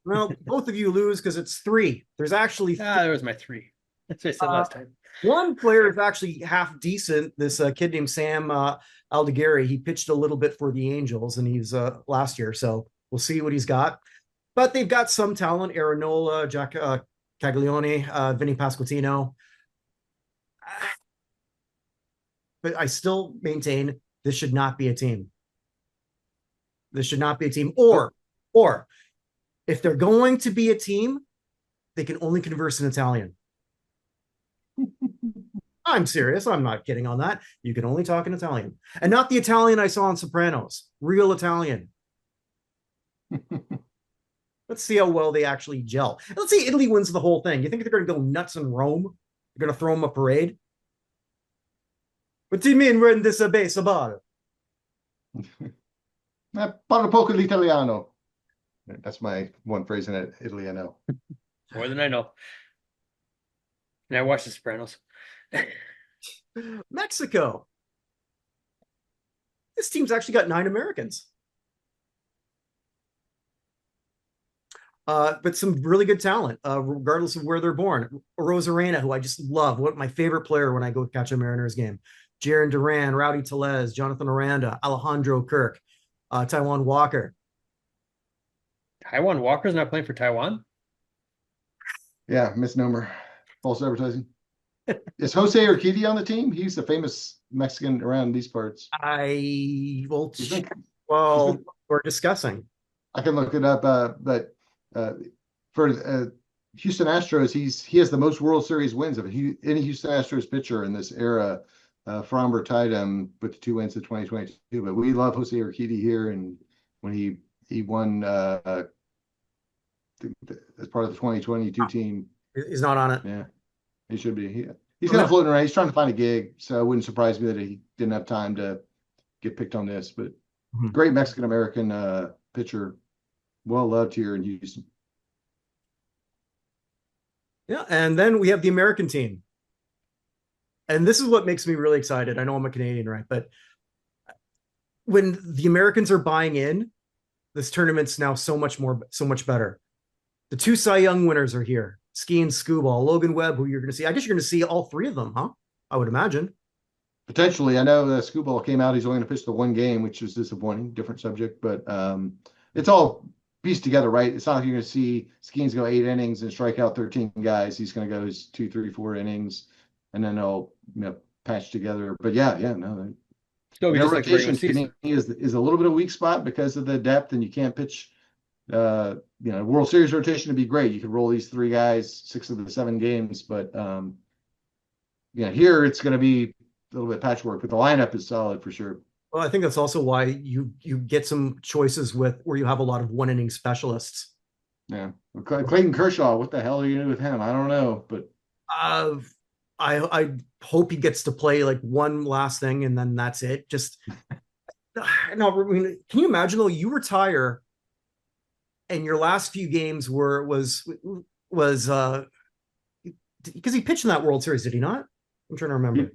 Well, both of you lose because it's 3. There's actually there was my 3. That's what I said last time. one player is actually half decent. This kid named Sam Aldegari. He pitched a little bit for the Angels, and he's last year. So we'll see what he's got. But they've got some talent: Aaronola, Jack Caglione, Vinny Pasquantino. But I still maintain this should not be a team. This should not be a team. Or if they're going to be a team, they can only converse in Italian. I'm serious. I'm not kidding on that. You can only talk in Italian. And not the Italian I saw in Sopranos. Real Italian. Let's see how well they actually gel. Let's say Italy wins the whole thing. You think they're going to go nuts in Rome? They're going to throw them a parade? What do you mean we're in this base about it? Parlo poco l'italiano. That's my one phrase in it. Italy, I know. More than I know. And I watched The Sopranos. Mexico. This team's actually got 9 Americans. But some really good talent, regardless of where they're born. Rosarena, who I just love. What my favorite player when I go catch a Mariners game. Jaron Duran, Rowdy Tellez, Jonathan Aranda, Alejandro Kirk, Taiwan Walker. Taiwan Walker's not playing for Taiwan? Yeah, misnomer. False advertising. Is Jose Urquidy on the team? He's the famous Mexican around these parts. Well, we're discussing. I can look it up, but for Houston Astros, he has the most World Series wins of any Houston Astros pitcher in this era. Fromber tied him with the 2 wins of 2022. But we love Jose Urquidy here, and when he won as part of the 2022 team. He's not on it. Yeah, he should be. He's kind of floating around. He's trying to find a gig, so it wouldn't surprise me that he didn't have time to get picked on this. But great Mexican American pitcher, well loved here in Houston. Yeah, and then we have the American team. And this is what makes me really excited. I know I'm a Canadian, right? But when the Americans are buying in, this tournament's now so much better. The 2 Cy Young winners are here. Ski and Scooball, Logan Webb, who you're going to see. I guess you're going to see all 3 of them, huh? I would imagine. Potentially. I know Scooball came out. He's only going to pitch the 1 game, which is disappointing. Different subject, but it's all pieced together, right? It's not like you're going to see Skeens go 8 innings and strike out 13 guys. He's going to go his 2, 3, 4 innings, and then they'll patch together. But no. Rotation to me is a little bit of a weak spot because of the depth, and you can't pitch. World Series rotation would be great. You could roll these 3 guys 6 of the 7 games, but here it's going to be a little bit patchwork. But the lineup is solid for sure. Well, I think that's also why you get some choices where you have a lot of 1-inning specialists. Yeah, Clayton Kershaw. What the hell are you going to do with him? I don't know, but I hope he gets to play like 1 last thing and then that's it. Just no. I mean, can you imagine though? You retire, and your last few games was because he pitched in that World Series, did he not? I'm trying to remember.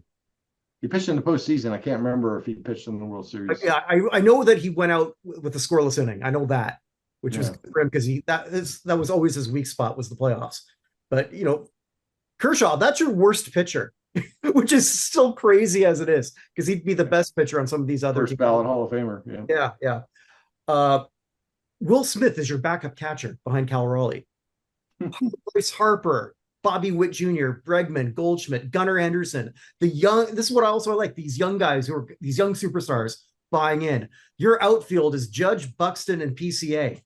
He pitched in the postseason. I can't remember if he pitched in the World Series. Yeah, I know that he went out with a scoreless inning. I know that, which was good for him because that was always his weak spot was the playoffs. But Kershaw, that's your worst pitcher, which is still crazy as it is because he'd be the best pitcher on some of these other first ballot Hall of Famer. Yeah. Will Smith is your backup catcher behind Cal Raleigh. Bryce Harper, Bobby Witt Jr., Bregman, Goldschmidt, Gunnar Anderson. This is what I like, these young guys these young superstars buying in. Your outfield is Judge, Buxton, and PCA.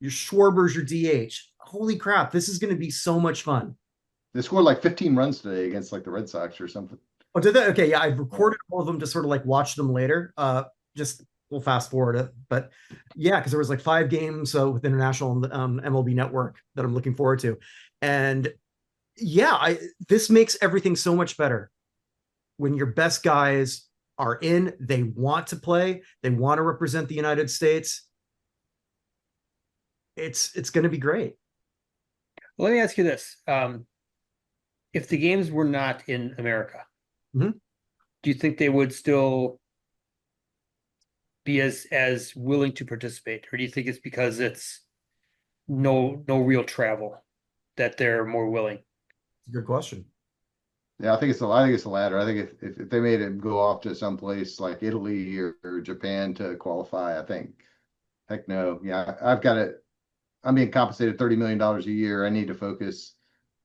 Your Schwarber's your DH. Holy crap, this is going to be so much fun. They scored like 15 runs today against like the Red Sox or something. Oh, did they? Okay, yeah, I've recorded all of them to sort of like watch them later. We'll fast forward it, but yeah, because there was like 5 games with International MLB Network that I'm looking forward to, and yeah, this makes everything so much better when your best guys are in. They want to play. They want to represent the United States. It's going to be great. Let me ask you this: if the games were not in America, Mhm. do you think they would still be as willing to participate, or do you think it's because it's no real travel that they're more willing? It's a good question. Yeah, I think it's the latter. I think if they made it go off to some place like Italy or Japan to qualify, I think heck no. Yeah, I've got it. I'm being compensated $30 million a year. I need to focus.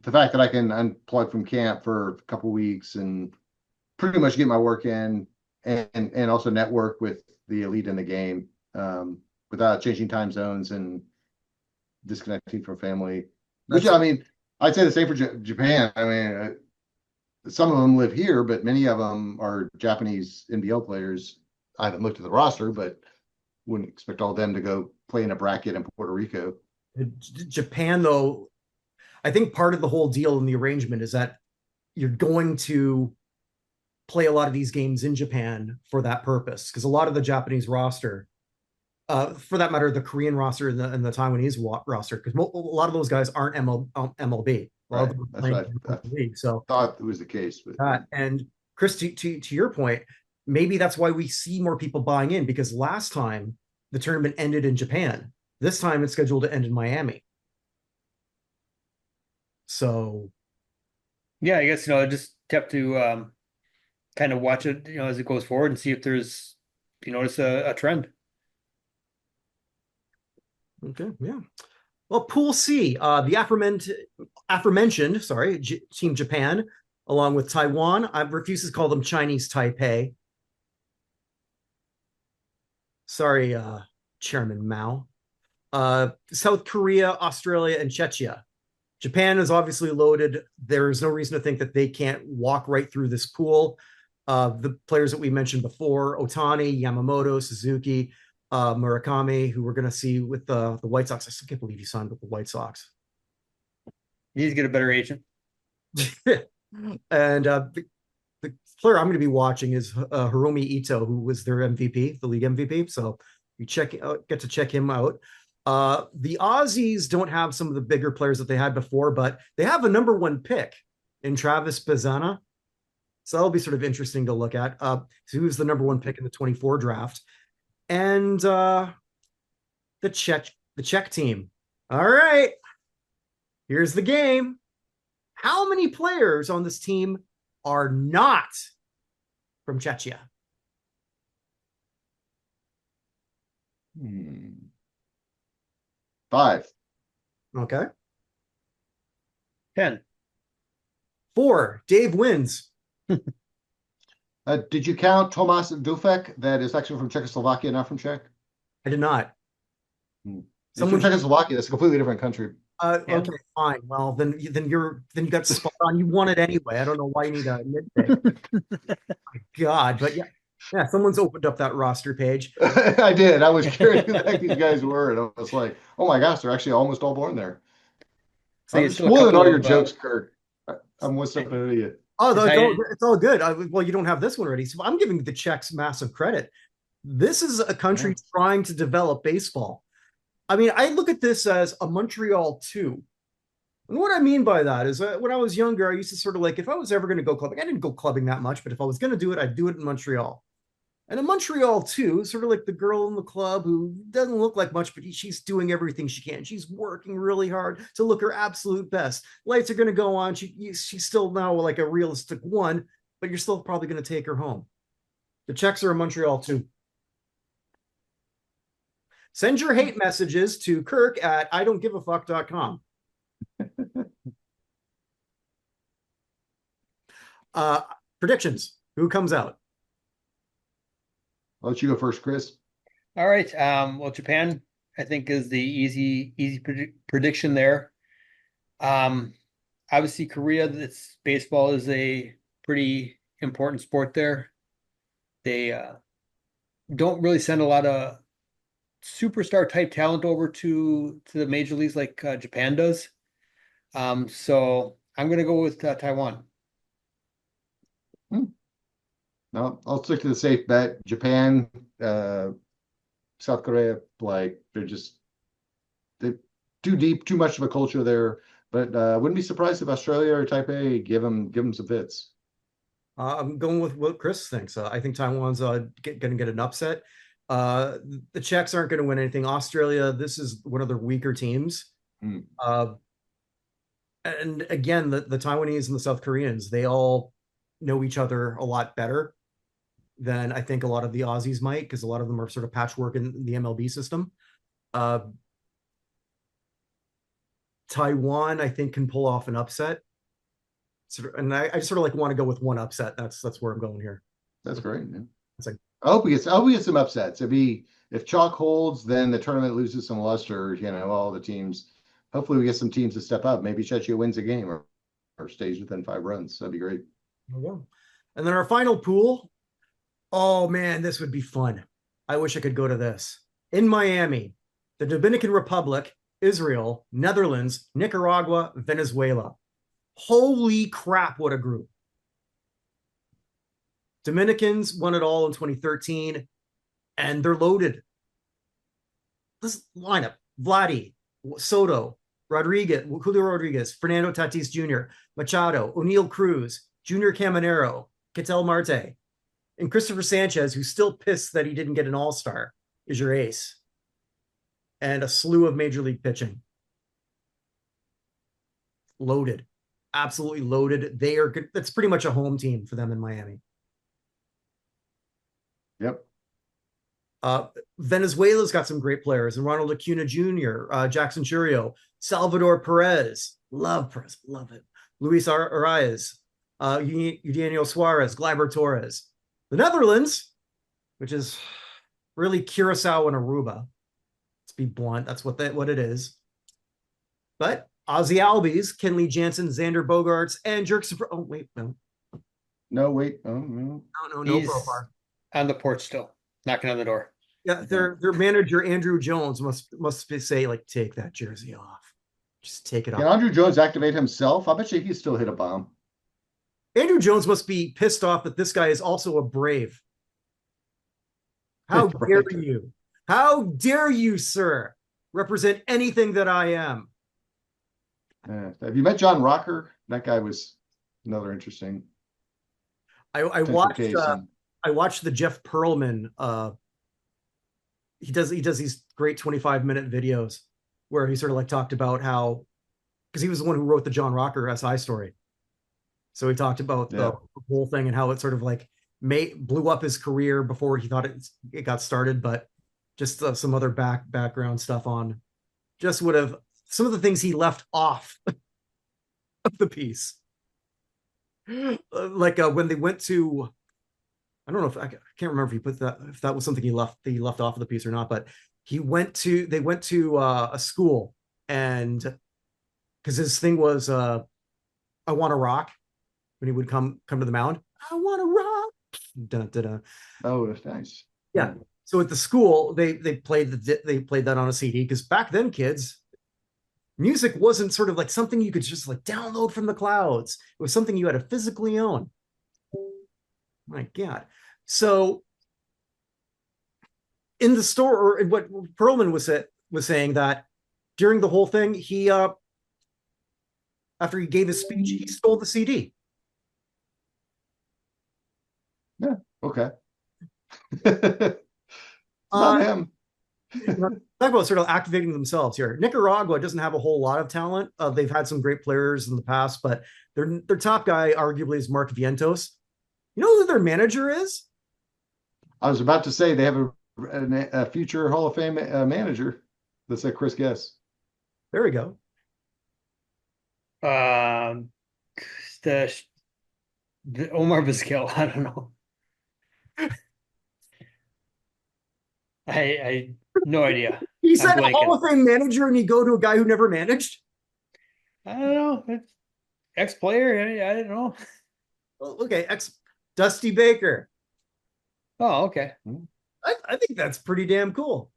The fact that I can unplug from camp for a couple weeks and pretty much get my work in and also network with the elite in the game without changing time zones and disconnecting from family. Which I mean, I'd say the same for Japan. I mean, some of them live here, but many of them are Japanese NBL players. I haven't looked at the roster, but wouldn't expect all of them to go play in a bracket in Puerto Rico. Japan, though, I think part of the whole deal in the arrangement is that you're going to play a lot of these games in Japan for that purpose, because a lot of the Japanese roster, for that matter, the Korean roster and the Taiwanese roster, because a lot of those guys aren't MLB. A lot Right. of them That's playing what in the league. So thought it was the case. But and Chris, to your point, maybe that's why we see more people buying in, because last time the tournament ended in Japan. This time it's scheduled to end in Miami. So Yeah, I guess just have to kind of watch it, as it goes forward and see if you notice a trend. okay, yeah. Well, Pool C, the aforementioned, Team Japan, along with Taiwan. I refuse to call them Chinese Taipei. Sorry, Chairman Mao. South Korea, Australia, and Czechia. Japan is obviously loaded. There's no reason to think that they can't walk right through this pool. The players that we mentioned before, Otani, Yamamoto, Suzuki, Murakami, who we're going to see with the White Sox. I still can't believe he signed with the White Sox. You need to get a better agent. And the player I'm going to be watching is Hiromi Ito, who was their MVP, the league MVP. So you get to check him out. The Aussies don't have some of the bigger players that they had before, but they have a number 1 pick in Travis Bazzana. So that'll be sort of interesting to look at. So he was the number 1 pick in the 24 draft. And the Czech team. All right. Here's the game. How many players on this team are not from Czechia? 5. Okay. 10. 4. Dave wins. Did you count Tomas Dufek, that is actually from Czechoslovakia, not from Czech? I did not. It's from Czechoslovakia. That's a completely different country. Okay, fine. Well, then you got spot on. You won it anyway. I don't know why you need a nitpick. My God, but yeah, someone's opened up that roster page. I did. I was curious who the heck these guys were, and I was like, "Oh my gosh, they're actually almost all born there." So I'm spoiling all your jokes, Kirk. I'm one step ahead of you. Oh, it's all good. Well, you don't have this one already, so I'm giving the Czechs massive credit. This is a country trying to develop baseball. I mean, I look at this as a Montreal 2. And what I mean by that is when I was younger, I used to sort of like, if I was ever going to go clubbing, I didn't go clubbing that much, but if I was going to do it, I'd do it in Montreal. And in Montreal 2, sort of like the girl in the club who doesn't look like much, but she's doing everything she can. She's working really hard to look her absolute best. Lights are going to go on. She's still now like a realistic 1, but you're still probably going to take her home. The Czechs are in Montreal 2. Send your hate messages to Kirk at idon'tgiveafuck.com. Predictions. Who comes out? I'll let you go first, Chris. All right. Well, Japan, I think, is the easy prediction there. Obviously, Korea, baseball is a pretty important sport there. They don't really send a lot of superstar type talent over to the major leagues like Japan does. So I'm going to go with Taiwan. No, I'll stick to the safe bet. Japan, South Korea, like they're too deep, too much of a culture there. But wouldn't be surprised if Australia or Taipei give them some fits. I'm going with what Chris thinks. I think Taiwan's going to get an upset. The Czechs aren't going to win anything. Australia, this is one of their weaker teams. Hmm. And again, the Taiwanese and the South Koreans, they all know each other a lot better than I think a lot of the Aussies might, because a lot of them are sort of patchwork in the MLB system. Taiwan, I think, can pull off an upset. And I sort of like want to go with one upset. That's where I'm going here. That's great, man. It's like, I hope we get some upsets. If chalk holds, then the tournament loses some luster. All the teams. Hopefully, we get some teams to step up. Maybe Czechia wins a game or stays within 5 runs. That'd be great. And then our final pool. Oh man, this would be fun. I wish I could go to this. In Miami, the Dominican Republic, Israel, Netherlands, Nicaragua, Venezuela. Holy crap, what a group. Dominicans won it all in 2013, and they're loaded. This lineup: Vladdy, Soto, Julio Rodriguez, Fernando Tatis Jr., Machado, O'Neal Cruz, Junior Caminero, Ketel Marte, and Christopher Sanchez, who's still pissed that he didn't get an all-star, is your ace. And a slew of major league pitching. Loaded. Absolutely loaded. That's pretty much a home team for them in Miami. Yep. Venezuela's got some great players, and Ronald Acuna Jr., Jackson Churio, Salvador Perez, love Perez, love it. Luis Arias, Eugenio Suarez, Gleyber Torres. The Netherlands, which is really Curacao and Aruba. Let's be blunt, that's what it is. But Ozzy Albies, Kenley Jansen, Xander Bogaerts, and Jerks. Oh wait, no. No, wait. Oh no. No profile. On the porch still, knocking on the door. Yeah, their manager Andrew Jones must say, like, take that jersey off. Just take it off. Can Andrew Jones activate himself? I bet you he still hit a bomb. Andrew Jones must be pissed off that this guy is also a Brave. How dare you? How dare you, sir, represent anything that I am? Have you met John Rocker? That guy was another interesting. I watched the Jeff Pearlman. He does these great 25-minute videos where he sort of like talked about how, because he was the one who wrote the John Rocker SI story. So he talked about the whole thing and how it sort of like blew up his career before he thought it got started, but just some other background stuff on just would have some of the things he left off of the piece. Like when they went to, I don't know if I can't remember if that was something he left off of the piece or not, but they went to a school, and because his thing was I want to rock when he would come to the mound. I want to rock. Da, da, da. Oh, that's nice. Yeah. So at the school, they played that on a CD, because back then, kids, music wasn't sort of like something you could just like download from the clouds. It was something you had to physically own. My God. So in the store, or what Perlman was saying, that during the whole thing, he after he gave his speech, he stole the CD. Yeah. Okay. Not him. Talk about sort of activating themselves here. Nicaragua doesn't have a whole lot of talent. They've had some great players in the past, but their top guy arguably is Mark Vientos. You know who their manager is? I was about to say they have a future Hall of Fame manager. Let's say Chris guess. There we go. The Omar Vizquel. I don't know. I no idea. He said a Hall of Fame manager, and you go to a guy who never managed. I don't know. It's ex-player. I don't know. Okay, Dusty Baker. Oh, okay. I think that's pretty damn cool.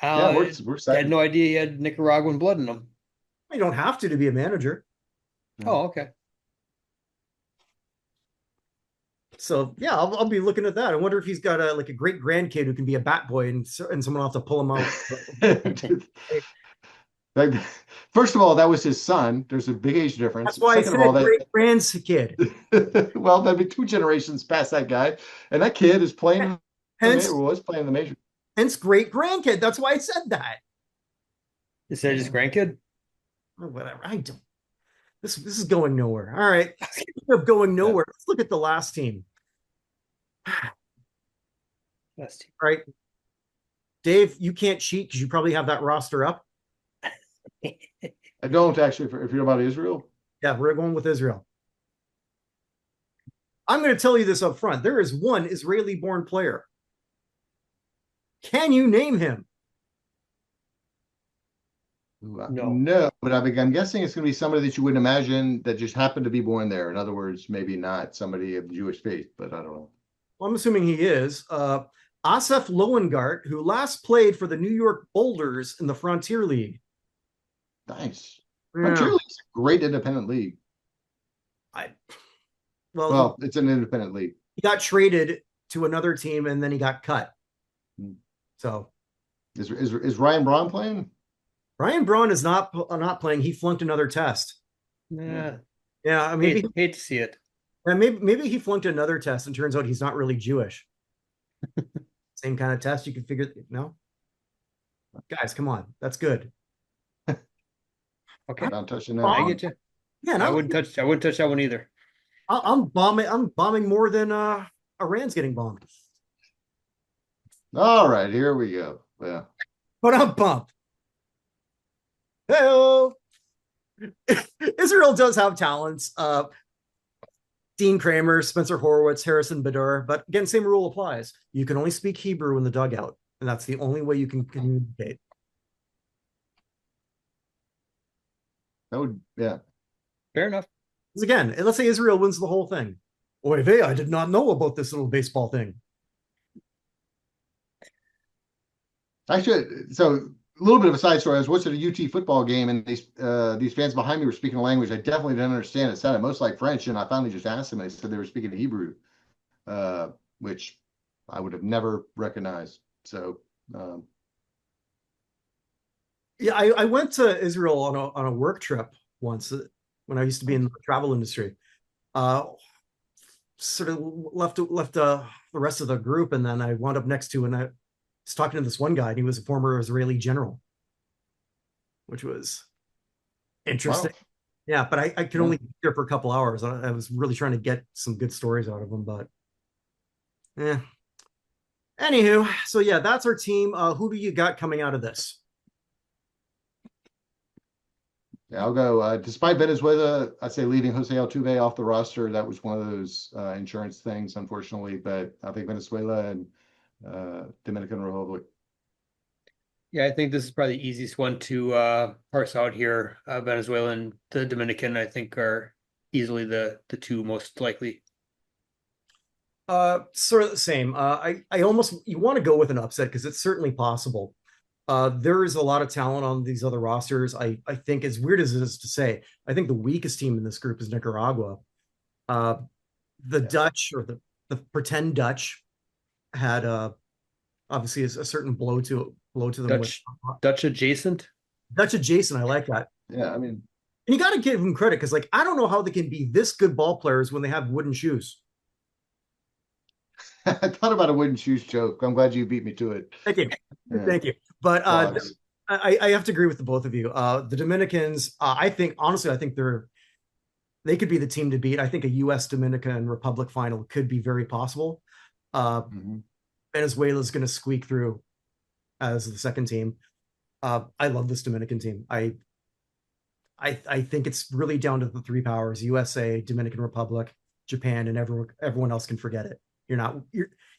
Yeah, we're I had no idea he had Nicaraguan blood in him. You don't have to be a manager. Oh, okay. So yeah, I'll be looking at that. I wonder if he's got a great grandkid who can be a bat boy, and someone will have to pull him out. Like, first of all, that was his son. There's a big age difference. That's why I Second said of all, great grandkid. well, that'd be 2 generations past that guy, and that kid is playing Hence, was playing the major. hence great grandkid. That's why I said that. Is that his grandkid? Or whatever. I don't. This is going nowhere. All right. Speaking of going nowhere, let's look at the last team. Last team. All right. Dave, you can't cheat because you probably have that roster up. I don't actually. If you're about Israel, Yeah, we're going with Israel. I'm going to tell you this up front. There is one Israeli-born player. Can you name him? no, but I'm guessing it's going to be somebody that you wouldn't imagine that just happened to be born there. In other words, maybe not somebody of Jewish faith, but I don't know. Well, I'm assuming he is. Asaf Loengart, who last played for the New York Boulders in the Frontier League. Nice. Yeah. Frontier League's a great independent league. Well, it's an independent league. He got traded to another team and then he got cut. So is Ryan Braun playing? Ryan Braun is not playing. He flunked another test. Yeah. Yeah, I mean, hate to see it. Maybe he flunked another test and turns out he's not really Jewish. Same kind of test. You can figure. No, guys, come on. That's good. Okay, I'm touching that. I get you. Yeah, I wouldn't touch that one either. I'm bombing more than Iran's getting bombed. All right, here we go. Yeah. But I'm pumped. Hey, Israel does have talents. Dean Kramer, Spencer Horwitz, Harrison Badur. But again, same rule applies. You can only speak Hebrew in the dugout, and that's the only way you can communicate. That would, yeah. Fair enough. Because again, let's say Israel wins the whole thing. Oy vey, I did not know about this little baseball thing. Actually, so a little bit of a side story. I was watching a UT football game, and these fans behind me were speaking a language I definitely didn't understand. It sounded most like French, and I finally just asked them. They said they were speaking Hebrew, which I would have never recognized. So, yeah, I went to Israel on a work trip once when I used to be in the travel industry. Sort of left the rest of the group, and then I wound up next to, and I was talking to this one guy, and he was a former Israeli general, which was interesting. Wow. Yeah, but I could only be there for a couple hours. I was really trying to get some good stories out of him, but yeah. Anywho, so yeah, that's our team. Who do you got coming out of this? Yeah, I'll go. Despite Venezuela, I'd say leaving Jose Altuve off the roster, that was one of those insurance things, unfortunately. But I think Venezuela and Dominican Republic. Yeah, I think this is probably the easiest one to parse out here. Venezuela and the Dominican, I think, are easily the two most likely. Sort of the same. I almost, you want to go with an upset because it's certainly possible. There is a lot of talent on these other rosters. I think, as weird as it is to say, I think the weakest team in this group is Nicaragua. The Dutch, or the pretend Dutch, had obviously a certain blow to them. Dutch adjacent. Dutch adjacent. I like that. Yeah, I mean, and you got to give them credit because, like, I don't know how they can be this good ball players when they have wooden shoes. I thought about a wooden shoes joke. I'm glad you beat me to it. Thank you. Yeah. Thank you. But I have to agree with the both of you. The Dominicans, I think, honestly, I think they could be the team to beat. I think a U.S. Dominican Republic final could be very possible. Venezuela is going to squeak through as the second team. I love this Dominican team. I think it's really down to the three powers: USA, Dominican Republic, Japan, and everyone else can forget it.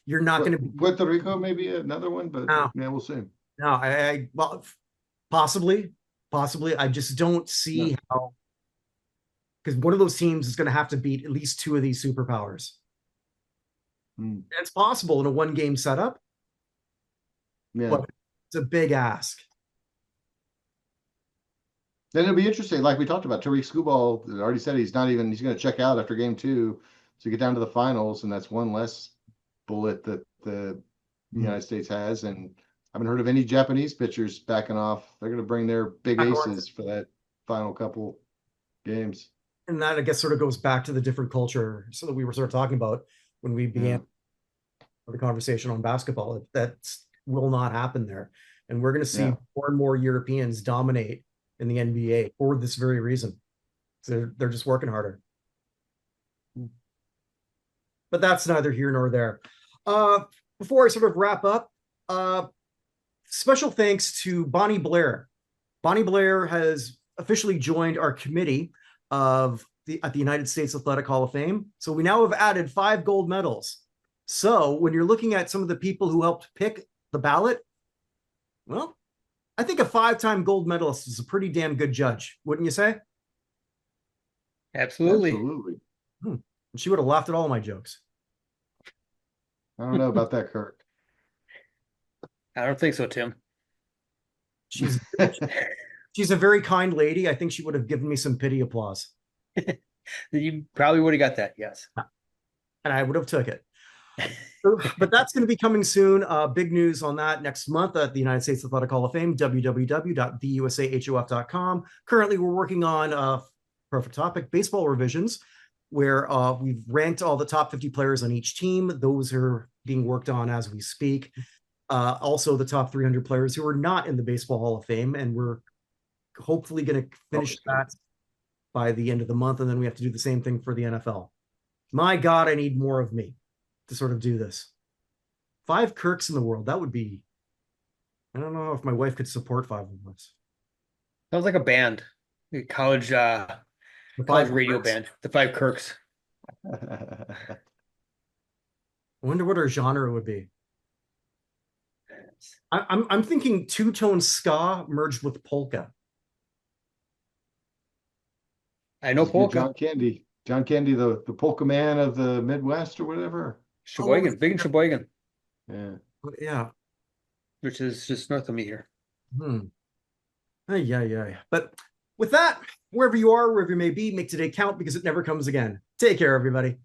You're not going to be Puerto Rico, maybe another one, but yeah, we'll see. No, well, possibly. I just don't see how, because one of those teams is going to have to beat at least two of these superpowers. It's possible in a one-game setup. Yeah, but it's a big ask. Then it'll be interesting, like we talked about. Tariq Skubal already said he's going to check out after game 2 to get down to the finals, and that's one less bullet that the United States has. And haven't heard of any Japanese pitchers backing off. They're going to bring their big Back on. aces for that final couple games. And that, I guess, sort of goes back to the different culture so that we were sort of talking about when we began the conversation on basketball. That will not happen there. And we're going to see more and more Europeans dominate in the NBA for this very reason. So they're just working harder. But that's neither here nor there. Before I sort of wrap up, special thanks to Bonnie Blair. Bonnie Blair has officially joined our committee at the United States Athletic Hall of Fame. So we now have added 5 gold medals. So when you're looking at some of the people who helped pick the ballot, well, I think a 5-time gold medalist is a pretty damn good judge, wouldn't you say? Absolutely. She would have laughed at all my jokes. I don't know about that, Kirk. I don't think so, Tim. She's a very kind lady. I think she would have given me some pity applause. You probably would have got that, yes. And I would have took it. But that's going to be coming soon. Big news on that next month at the United States Athletic Hall of Fame, www.theusahof.com. Currently, we're working on perfect topic, baseball revisions, where we've ranked all the top 50 players on each team. Those are being worked on as we speak. Also, the top 300 players who are not in the Baseball Hall of Fame, and we're hopefully going to finish that by the end of the month, and then we have to do the same thing for the NFL. My God, I need more of me to sort of do this. 5 Kirks in the world, that would be, I don't know if my wife could support 5 of us. Sounds like a band, a college radio Kirks. band, the 5 Kirks. I wonder what our genre would be. I'm thinking 2-tone ska merged with polka. I know polka. John Candy, the polka man of the Midwest or whatever. Sheboygan, big in Sheboygan. Yeah. Which is just north of me here. Yeah. But with that, wherever you are, wherever you may be, make today count because it never comes again. Take care, everybody.